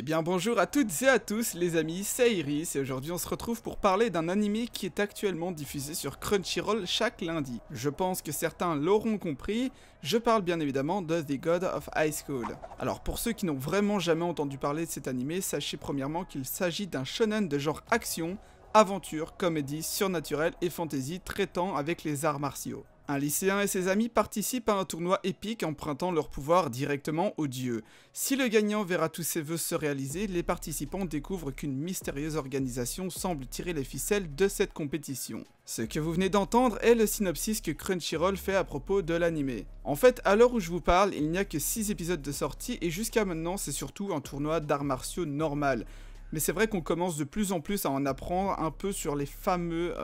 Eh bien bonjour à toutes et à tous les amis, c'est Iris et aujourd'hui on se retrouve pour parler d'un animé qui est actuellement diffusé sur Crunchyroll chaque lundi. Je pense que certains l'auront compris, je parle bien évidemment de The God of High School. Alors pour ceux qui n'ont vraiment jamais entendu parler de cet animé, sachez premièrement qu'il s'agit d'un shonen de genre action, aventure, comédie, surnaturelle et fantasy traitant avec les arts martiaux. Un lycéen et ses amis participent à un tournoi épique empruntant leur pouvoir directement aux dieux. Si le gagnant verra tous ses vœux se réaliser, les participants découvrent qu'une mystérieuse organisation semble tirer les ficelles de cette compétition. Ce que vous venez d'entendre est le synopsis que Crunchyroll fait à propos de l'anime. En fait, à l'heure où je vous parle, il n'y a que 6 épisodes de sortie et jusqu'à maintenant c'est surtout un tournoi d'arts martiaux normal. Mais c'est vrai qu'on commence de plus en plus à en apprendre un peu sur les fameux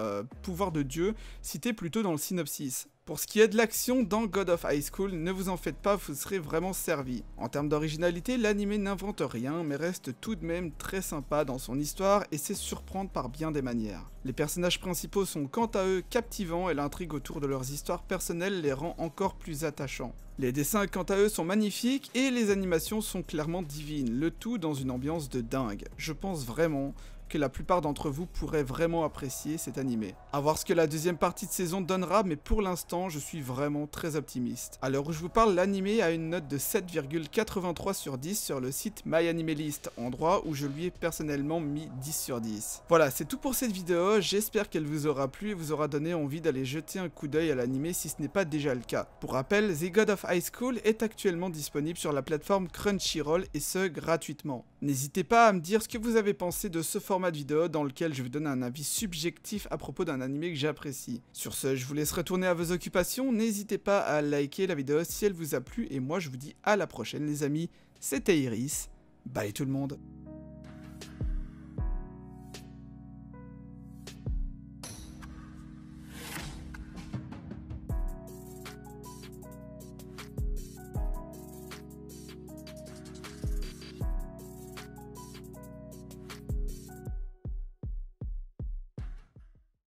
pouvoirs de Dieu cités plus tôt dans le synopsis. Pour ce qui est de l'action dans God of High School, ne vous en faites pas, vous serez vraiment servi. En termes d'originalité, l'anime n'invente rien, mais reste tout de même très sympa dans son histoire et sait surprendre par bien des manières. Les personnages principaux sont quant à eux captivants et l'intrigue autour de leurs histoires personnelles les rend encore plus attachants. Les dessins quant à eux sont magnifiques et les animations sont clairement divines, le tout dans une ambiance de dingue. Je pense vraiment que la plupart d'entre vous pourraient vraiment apprécier cet animé. A voir ce que la deuxième partie de saison donnera, mais pour l'instant, je suis vraiment très optimiste. À l'heure où je vous parle, l'animé a une note de 7,83 sur 10 sur le site MyAnimeList, endroit où je lui ai personnellement mis 10 sur 10. Voilà, c'est tout pour cette vidéo, j'espère qu'elle vous aura plu et vous aura donné envie d'aller jeter un coup d'œil à l'animé si ce n'est pas déjà le cas. Pour rappel, The God of High School est actuellement disponible sur la plateforme Crunchyroll et ce, gratuitement. N'hésitez pas à me dire ce que vous avez pensé de ce format de vidéo dans lequel je vous donne un avis subjectif à propos d'un animé que j'apprécie. Sur ce, je vous laisse retourner à vos occupations, n'hésitez pas à liker la vidéo si elle vous a plu et moi je vous dis à la prochaine les amis, c'était Iris, bye tout le monde.